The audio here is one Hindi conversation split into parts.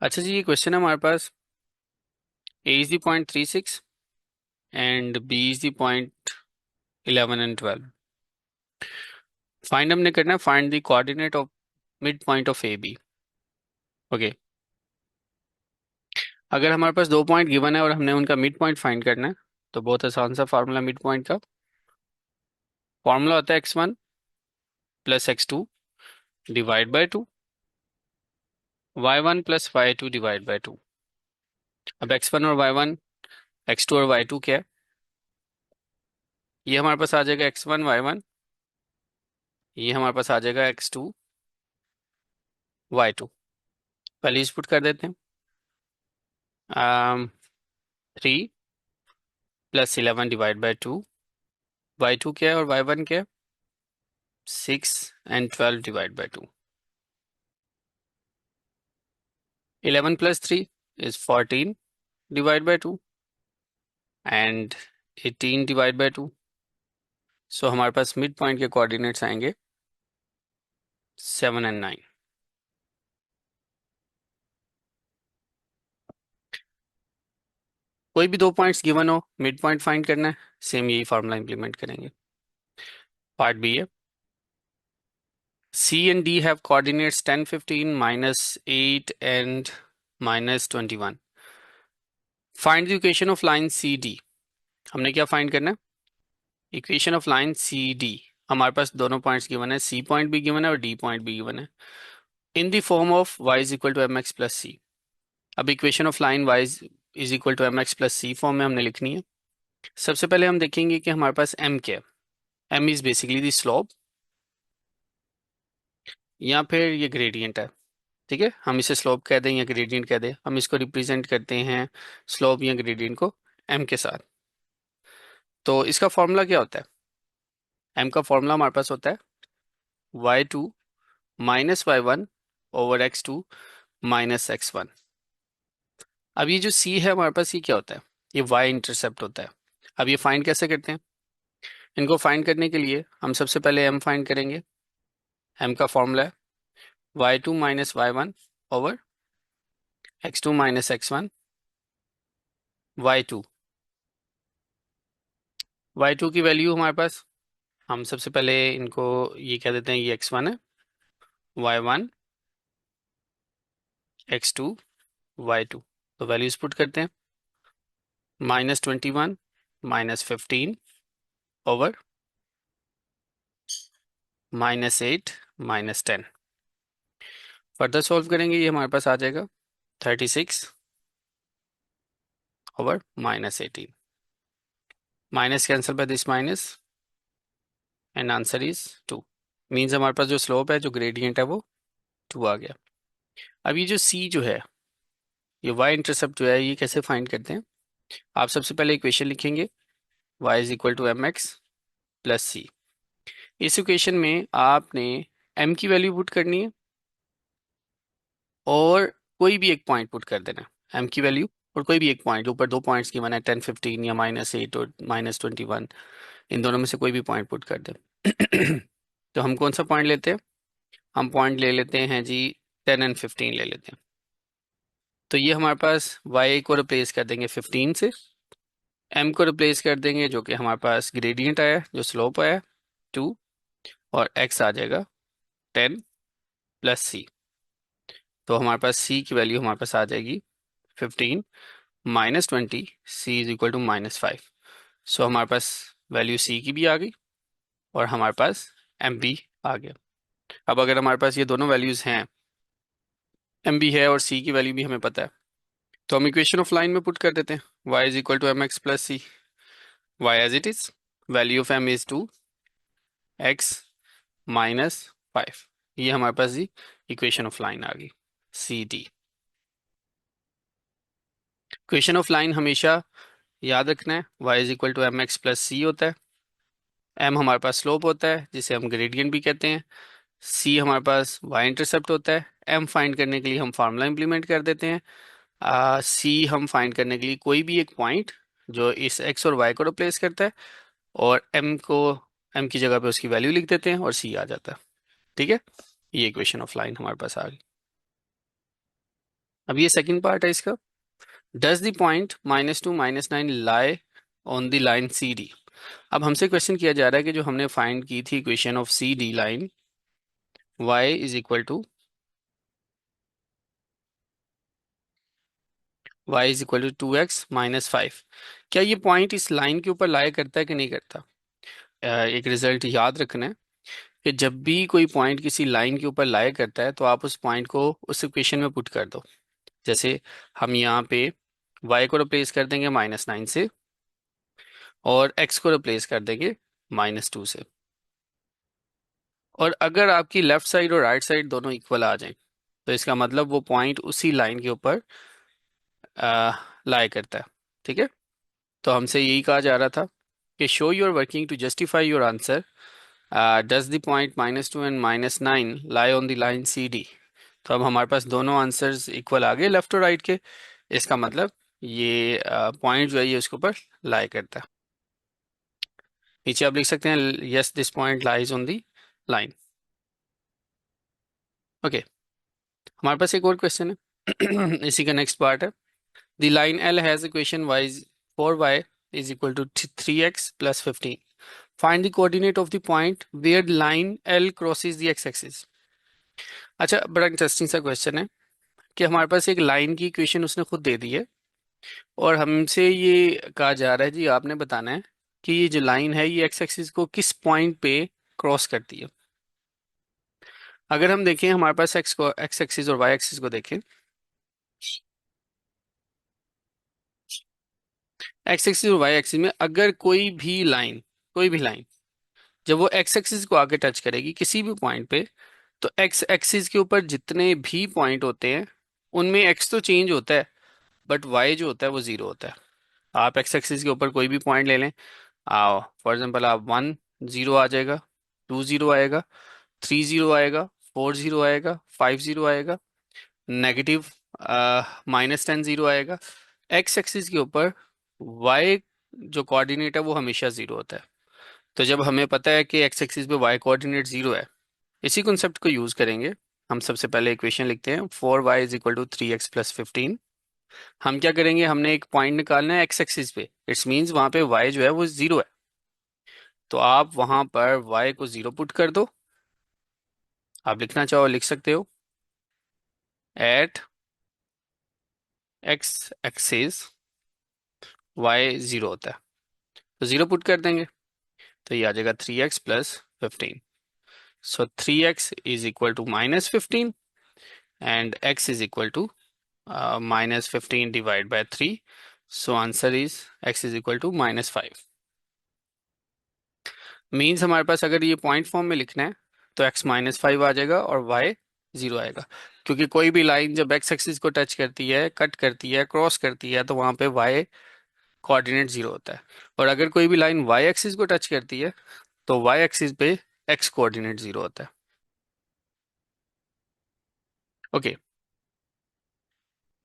अच्छा जी, ये क्वेश्चन है हमारे पास। A is the point 36 and B is the point 11 and 12। Find हमने करना है, find the coordinate of mid point of A B. Okay. अगर हमारे पास दो पॉइंट गिवन है और हमने उनका मिड पॉइंट फाइंड करना है तो बहुत आसान सा फार्मूला मिड पॉइंट का। फार्मूला होता है x1 plus x2 divide by 2, y1 plus y2 divide by 2। अब x1 और y1, x2 और y2 क्या है? ये हमारे पास आ जाएगा x1 y1, ये हमारे पास आ जाएगा x2 y2। वैल्यूज पुट कर देते हैं। 3 प्लस 11 डिवाइड बाय 2, y2 क्या है और y1 क्या है? 6 and 12 divide by 2। 11 plus 3 is 14 divide by 2 and 18 divide by 2। सो हमारे पास मिड पॉइंट के कोऑर्डिनेट्स आएंगे 7 एंड 9। कोई भी दो पॉइंट्स गिवन हो, मिड पॉइंट फाइंड करना है, सेम यही फार्मूला इंप्लीमेंट करेंगे। पार्ट बी है। C and D have coordinates 10, 15, -8 and -21. Find the equation of line CD। हमने क्या फाइंड करना है? Equation of line CD। हमारे पास दोनों पॉइंट्स गिवन है, C पॉइंट भी गिवन है और D पॉइंट भी गिवन है, in the form of y is equal to M x plus c. अब equation of line y is equal to M x plus C form में हमने लिखनी है। सबसे पहले हम देखेंगे कि हमारे पास m क्या है। m is basically the slope या फिर ये ग्रेडियंट है। ठीक है, हम इसे स्लोप कह दें या ग्रेडियंट कह दें, हम इसको रिप्रेजेंट करते हैं स्लोप या ग्रेडियंट को m के साथ। तो इसका फॉर्मूला क्या होता है? m का फॉर्मूला हमारे पास होता है y2 minus y1 over x2 minus x1। अब ये जो c है हमारे पास, ये क्या होता है? ये y इंटरसेप्ट होता है। अब ये फाइंड कैसे करते हैं? इनको फाइंड करने के लिए हम सबसे पहले m फाइंड करेंगे। m का फॉर्मूला है y2 minus y1 over x2 minus x1 y2। y2 की वैल्यू हमारे पास, हम सबसे पहले इनको ये कह देते हैं, ये x1 है, y1 x2 y2। तो वैल्यूज पुट करते हैं। -21 -15 ओवर -8 -10। फर्दर सॉल्व करेंगे, ये हमारे पास आ जाएगा 36 over -18। Minus cancel by this minus and answer is 2। Means हमारे पास जो स्लोप है, जो ग्रेडियंट है, वो 2 आ गया। अब ये जो c जो है, ये y इंटरसेप्ट जो है, ये कैसे फाइंड करते हैं? आप सबसे पहले इक्वेशन लिखेंगे y is equal to M x plus c. इस इक्वेशन में आपने m की वैल्यू पुट करनी है और कोई भी एक पॉइंट पुट कर देना है, m की वैल्यू और कोई भी एक पॉइंट। ऊपर दो पॉइंट्स की मैंने 10, 15 या -8 और -21, इन दोनों में से कोई भी पॉइंट पुट कर दे। तो हम कौन सा पॉइंट लेते हैं? हम पॉइंट ले लेते हैं जी 10 एंड 15 ले लेते हैं। तो ये हमारे पास y को रिप्लेस कर देंगे 15 से, m को रिप्लेस कर देंगे जो कि हमारे पास ग्रेडियंट आया, जो स्लोप आया 2, और x आ जाएगा 10 प्लस c। तो हमारे पास c की वैल्यू हमारे पास आ जाएगी 15 -20, c इज इक्वल टू -5। सो हमारे पास वैल्यू c की भी आ गई और हमारे पास m भी आ गया। अब अगर हमारे पास ये दोनों वैल्यूज हैं, m भी है और c की वैल्यू भी हमें पता है, तो हम इक्वेशन ऑफ लाइन में पुट कर देते हैं y is equal to M x plus c. Y as it is, value of m is 2, x -5। ये हमारे पास जी इक्वेशन ऑफ लाइन आ गई, C D. Equation of line हमेशा याद रखना है, y is equal to M x plus c होता है। m हमारे पास स्लोप होता है जिसे हम ग्रेडियंट भी कहते हैं। c हमारे पास y इंटरसेप्ट होता है। m फाइंड करने के लिए हम फार्मूला इंप्लीमेंट कर देते हैं। c हम फाइंड करने के लिए कोई भी एक पॉइंट जो इस x और y को रिप्लेस करता है, और m की जगह पे उसकी वैल्यू लिख देते हैं और c आ जाता है। ठीक है, ये इक्वेशन ऑफ लाइन हमारे पास आ गई। अब ये सेकंड पार्ट है इसका। Does the point -2 -9 lie on the line C D. अब हमसे क्वेश्चन किया जा रहा है कि जो हमने फाइंड की थी equation of C D line y is equal to 2x-5, क्या ये पॉइंट इस लाइन के ऊपर लाई करता है कि नहीं करता। एक रिजल्ट याद रखना है कि जब भी कोई पॉइंट किसी लाइन के ऊपर लाई करता है तो आप उस पॉइंट को उस इक्वेशन में पुट कर दो। जैसे हम यहाँ पे y को रिप्लेस कर देंगे -9 से और x को रिप्लेस कर देंगे -2 से। और अगर आपकी लेफ्ट साइड और राइट साइड दोनों इक्वल आ जाएं तो इसका मतलब वो पॉइंट उसी लाइन के ऊपर लाई करता है। ठीक है, तो हमसे यही कहा जा रहा था कि show your working to justify your answer, does the point -2 and -9 lie on the line C D. तो अब हमारे पास दोनों आंसर्स इक्वल आ गए लेफ्ट और राइट के। इसका मतलब ये पॉइंट जो है ये उसके ऊपर लाई करता है। नीचे आप लिख सकते हैं yes this point lies on the line. Okay, हमारे पास एक और क्वेश्चन है इसी का नेक्स्ट पार्ट है। The line L has equation y 4y is equal to 3x plus 15. Find the coordinate of the point where line L crosses the x-axis. अच्छा, बड़ा इंटरेस्टिंग सा क्वेश्चन है कि हमारे पास एक लाइन की इक्वेशन उसने खुद दे दी है और हमसे ये कहा जा रहा है जी आपने बताना है कि ये जो लाइन है ये एक्स एक्सिस को किस पॉइंट पे क्रॉस करती है। अगर हम देखें हमारे पास एक्स एक्सिस और वाई एक्सिस को देखें, एक्स एक्सिस और वाई एक्सिस में अगर कोई भी लाइन जब वो एक्स एक्सिस को आके टच करेगी किसी भी पॉइंट पे, तो एक्स एक्सिस के ऊपर जितने भी पॉइंट होते हैं उनमें एक्स तो चेंज होता है बट वाई जो होता है वो जीरो होता है। आप एक्स एक्सिस के ऊपर कोई भी पॉइंट ले लें, आओ फॉर एग्जांपल आप 1 0 आ जाएगा, 2 0 आएगा, 3 0 आएगा, 4 0 आएगा, 5 0 आएगा, नेगेटिव -10 0 आएगा। एक्स एक्सिस के ऊपर वाई जो कोऑर्डिनेट है वो हमेशा जीरो होता है। तो जब हमें पता है कि एक्स एक्सिस पे वाई कोऑर्डिनेट जीरो है, इसी कॉन्सेप्ट को यूज करेंगे। हम सबसे पहले इक्वेशन लिखते हैं 4y is equal to 3x+15। हम क्या करेंगे, हमने एक पॉइंट निकालना है एक्स एक्सिस पे, इट्स मींस वहां पे y जो है वो जीरो है। तो आप वहां पर y को जीरो पुट कर दो। आप लिखना चाहो लिख सकते हो at X axis y zero होता है, तो जीरो पुट कर देंगे तो ये आ जाएगा 3x+15। So 3x is equal to -15 and x is equal to -15 divide by 3। So answer is x is equal to -5। Means हमारे पास अगर ये पॉइंट फॉर्म में लिखना है तो x -5 आ जाएगा और y जीरो आएगा, क्योंकि कोई भी लाइन जब x एक्सिस को टच करती है, कट करती है, क्रॉस करती है, तो वहां पे y कोऑर्डिनेट जीरो होता है। और अगर कोई भी लाइन y एक्सिस को टच करती है तो y एक्सिस पे x कोऑर्डिनेट जीरो होता है। Okay,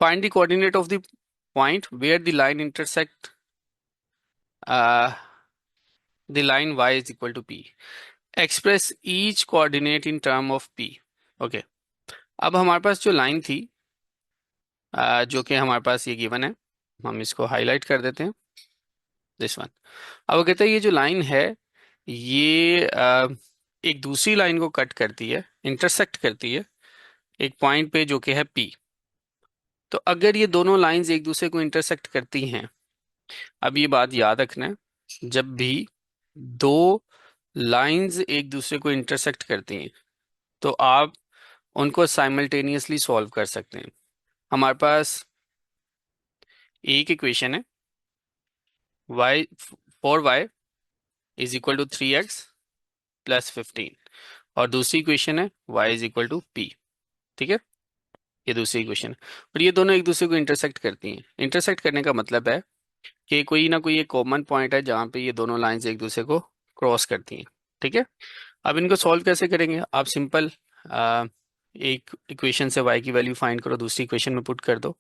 find the coordinate of the point where the line intersect the line y is equal to p। Express each coordinate in term of p। Okay, अब हमारे पास जो लाइन थी जो कि हमारे पास ये गिवन है, हम इसको हाईलाइट कर देते हैं, दिस वन। अब वो कहते हैं ये जो लाइन है ये एक दूसरी लाइन को कट करती है, इंटरसेक्ट करती है एक पॉइंट पे जो कि है p। तो अगर ये दोनों लाइंस एक दूसरे को इंटरसेक्ट करती हैं, अब ये बात याद रखना है, जब भी दो लाइंस एक दूसरे को इंटरसेक्ट करती हैं तो आप उनको साइमल्टेनियसली सॉल्व कर सकते हैं। हमारे पास एक इक्वेशन है y 4y is equal to 3x+15 और दूसरी इक्वेशन है y is equal to p। ठीक है, ये दूसरी इक्वेशन है और ये दोनों एक दूसरे को इंटरसेक्ट करती हैं। इंटरसेक्ट करने का मतलब है कि कोई ना कोई एक कॉमन पॉइंट है जहाँ पे ये दोनों लाइंस एक दूसरे को क्रॉस करती हैं। ठीक है, अब इनको सॉल्व कैसे करेंगे, आप सिंपल एक इक्वेशन से y की वैल्यू फाइंड करो, दूसरी इक्वेशन में पुट कर दो,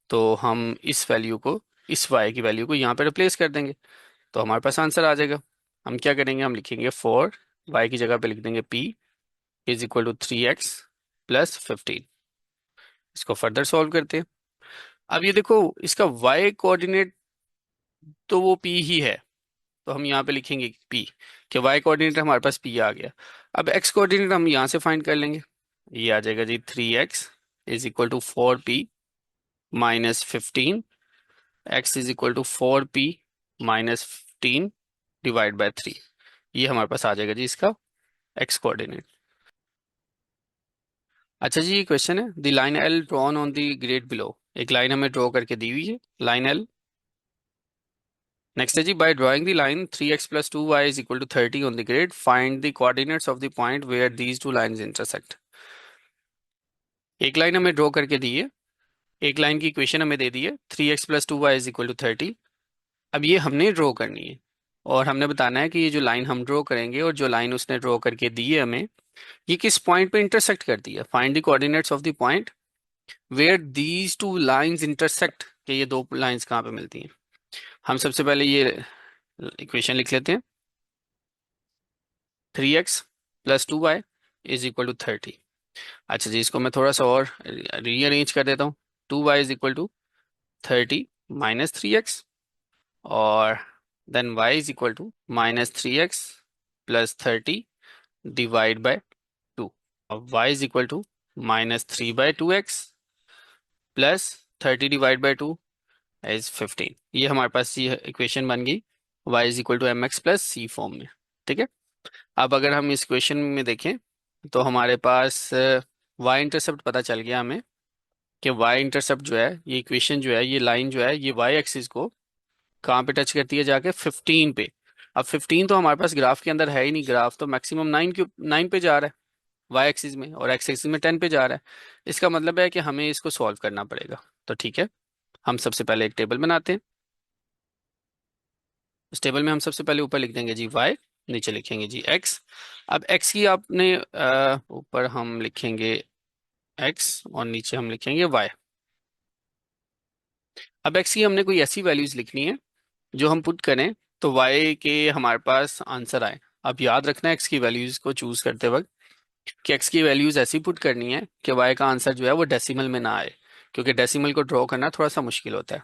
तो हम इस वैल्यू को, इस y की वैल्यू को यहाँ पे रिप्लेस कर देंगे तो हमारे पास आंसर आ जाएगा। हम क्या करेंगे, हम लिखेंगे 4y की जगह पे लिख देंगे p is equal to 3x+15। इसको फर्दर सॉल्व करते हैं। अब ये देखो, इसका y कोऑर्डिनेट तो वो p ही है, तो हम यहाँ पे लिखेंगे p, कि y कोऑर्डिनेट हमारे पास p आ गया। अब x कोऑर्डिनेट हम यहाँ से फाइंड कर लेंगे। ये आ जाएगा जी 3x is equal to 4p minus 15, x is equal to 4p minus 15 divide by 3। ये हमारे पास आ जाएगा जी इसका x कोऑर्डिनेट। अच्छा जी, ये क्वेश्चन है, the line L drawn on the grid below. एक लाइन हमें ड्रॉ करके दी हुई है, लाइन एल। नेक्स्ट है जी, by drawing the line 3x plus 2y is equal to 30 on the grid, find the coordinates of the point where these two lines intersect. एक लाइन हमें ड्रॉ करके दी है, एक लाइन की इक्वेशन हमें दे दी है 3x plus 2y is equal to 30। अब ये हमने ड्रॉ करनी है, और हमने बताना है कि ये जो लाइन हम ड्रॉ करेंगे और जो लाइन उसने ड्रॉ करके दी है हमें, ये किस पॉइंट पे इंटरसेक्ट करती है। Find the coordinates of the point where these two lines intersect, कि ये दो लाइंस कहाँ पे मिलती हैं। हम सबसे पहले ये इक्वेशन लिख लेते हैं, 3x plus 2y is equal to 30। अच्छा जी, इसको मैं थोड़ा सा और रीअरेंज कर देता हूँ। 2y is equal to 30 minus 3x, और then y is equal to minus 3x plus 30 divide by 2। अब y is equal to minus 3/2x plus 30 divide by 2 is 15। ये हमारे पास ये इक्वेशन बन गई y is equal to M x plus C form में। ठीक है। अब अगर हम इस क्वेश्चन में देखें, तो हमारे पास y इंटरसेप्ट पता चल गया हमें, कि y इंटरसेप्ट जो है, ये इक्वेशन जो है, ये लाइन जो है, ये y एक्सिस को कहाँ पे टच करती है, जाके 15 पे। अब 15 तो हमारे पास ग्राफ के अंदर है ही नहीं, ग्राफ तो मैक्सिमम 9 पे जा रहा है y एक्सिस में, और x एक्सिस में 10 पे जा रहा है। इसका मतलब है कि हमें इसको सॉल्व करना पड़ेगा। तो ठीक है, हम सबसे पहले एक टेबल बनाते हैं। इस टेबल में हम सबसे पहले ऊपर लिख देंगे जी y, नीचे लिखेंगे जी x। अब x की आपने ऊपर हम लिखेंगे x और नीचे हम लिखेंगे y। अब x की हमने कोई ऐसी वैल्यूज लिखनी है जो हम पुट करें तो y के हमारे पास आंसर आए। अब याद रखना x की वैल्यूज को चूज करते वक्त, कि x की वैल्यूज ऐसी पुट करनी है कि y का आंसर जो है वो डेसिमल में ना आए, क्योंकि डेसिमल को ड्रॉ करना थोड़ा सा मुश्किल होता है।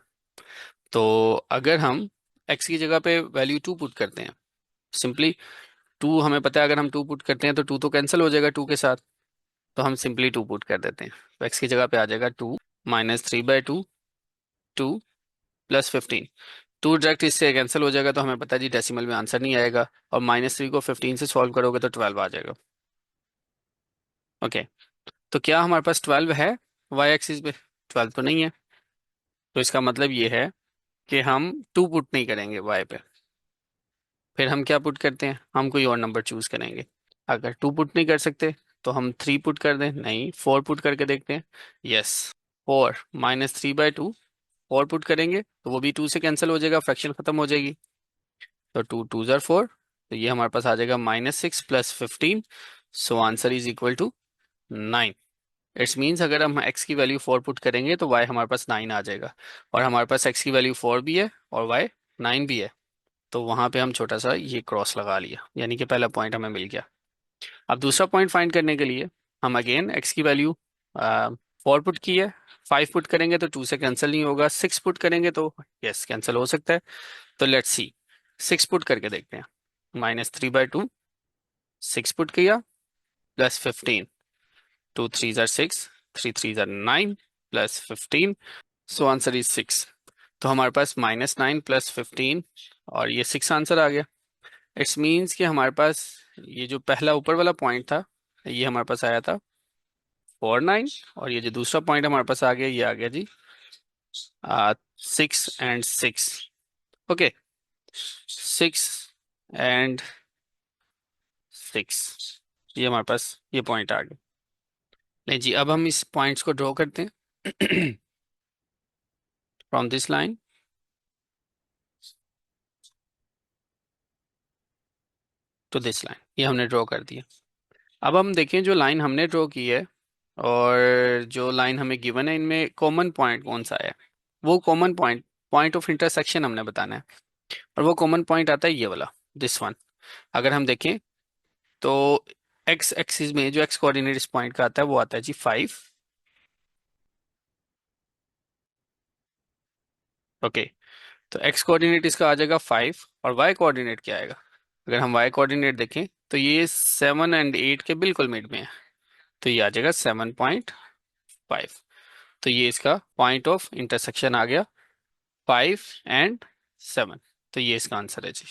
तो अगर हम x की जगह पे वैल्यू 2 पुट करते हैं, सिंपली 2 हमें पता है, अगर हम 2 पुट करते हैं तो 2 तो कैंसिल हो जाएगा 2 के साथ, तो हम सिंपली 2 पुट कर देते हैं। तो x की जगह पे आ जाएगा 2 माइनस 3/2, 2 प्लस 15। 2 डायरेक्ट इससे कैंसिल हो जाएगा, तो हमें पता है जी डेसिमल में आंसर नहीं आएगा, और -3 को 15 से सॉल्व करोगे तो 12 आ जाएगा। ओके, तो क्या हमारे पास 12 है वाई एक्सिस पे? 12 तो नहीं है, तो इसका मतलब ये है कि हम 2 पुट नहीं करेंगे वाई पे। फिर हम क्या पुट करते हैं, हम कोई और नंबर चूज करेंगे। अगर 2 पुट नहीं कर सकते तो हम 3 पुट कर दें, नहीं 4 पुट करके देखते हैं। यस, 4 माइनस 3/2, 4 पुट करेंगे तो वो भी 2 से कैंसिल हो जाएगा, फ्रैक्शन खत्म हो जाएगी। तो 2 2 ज़र 4, तो ये हमारे पास आ जाएगा -6 plus 15। So answer is equal to 9। It's means अगर हम x की वैल्यू 4 पुट करेंगे तो y हमारे पास 9 आ जाएगा, और हमारे पास x की वैल्यू 4 भी है और y 9 भी है। तो वहां पे हम छोटा सा ये क्रॉस लगा लिया, यानी कि पहला पॉइंट हमें मिल गया। अब दूसरा पॉइंट फाइंड करने के लिए हम अगेन x की वैल्यू 4 पुट की है, 5 पुट करेंगे तो 2 से कैंसिल नहीं होगा, 6 पुट करेंगे तो यस कैंसिल हो सकता है। तो लेट्स सी, 6 पुट करके देखते हैं। -3/2, 6 पुट किया प्लस 15, 2 3 ज़र 6, 3 3 ज़र 9 प्लस 15। So answer is 6। तो हमारे पास -9 प्लस 15 और ये 6 आंसर आ गया। इट्स मीन्स कि हमारे पास ये जो पहला ऊपर वाला पॉइंट था, ये हमारे पास आया था 4 9, और ये जो दूसरा पॉइंट हमारे पास आ गया, ये आ गया जी 6 and 6। ओके, 6 and 6, ये हमारे पास ये पॉइंट आ गया। नहीं जी, अब हम इस पॉइंट्स को ड्रॉ करते हैं from this line to this line, ये हमने ड्रॉ कर दिया। अब हम देखें जो लाइन हमने ड्रॉ की है और जो लाइन हमें गिवन है, इनमें कॉमन पॉइंट कौन सा है। वो common point, point of intersection हमने बताना है, और वो कॉमन पॉइंट आता है ये वाला, दिस वन। अगर हम देखें तो एक्स एक्सिस में जो एक्स कोऑर्डिनेट इस पॉइंट का आता है वो आता है जी 5, ओके, तो एक्स कोऑर्डिनेट इसका आ जाएगा 5, और वाई कोऑर्डिनेट क्या आएगा? अगर हम वाई कोऑर्डिनेट देखें तो ये 7 और 8 के बिल्कुल मिड में है, तो ये आ जाएगा 7.5। तो ये इसका पॉइंट ऑफ इंटरसेक्शन आ गया 5 और 7। तो ये इसका आंसर है जी।